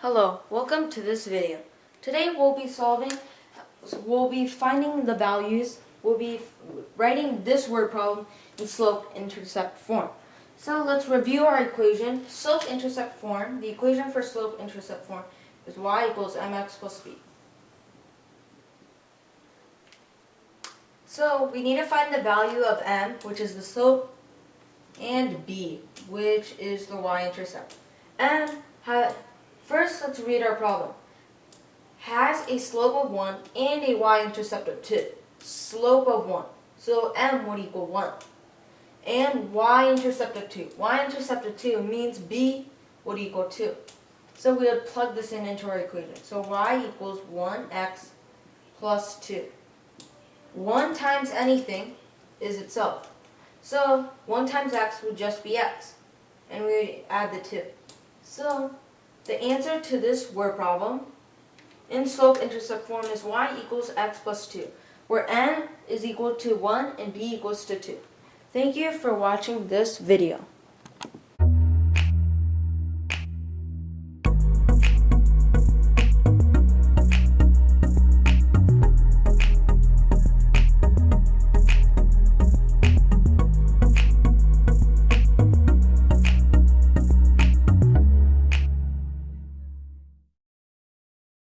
Hello, welcome to this video. Today we'll be finding the values, we'll be writing this word problem in slope-intercept form. So let's review our equation. Slope-intercept form, the equation for slope-intercept form is y equals mx plus b. So we need to find the value of m, which is the slope, and b, which is the y-intercept. First, let's read our problem. Has a slope of 1 and a y-intercept of 2. Slope of 1. So m would equal 1. And y-intercept of 2. Y-intercept of 2 means b would equal 2. So we would plug this into our equation. So y equals 1x plus 2. 1 times anything is itself. So 1 times x would just be x. And we would add the 2. So the answer to this word problem in slope-intercept form is y equals x plus 2, where n is equal to 1 and b equals to 2. Thank you for watching this video.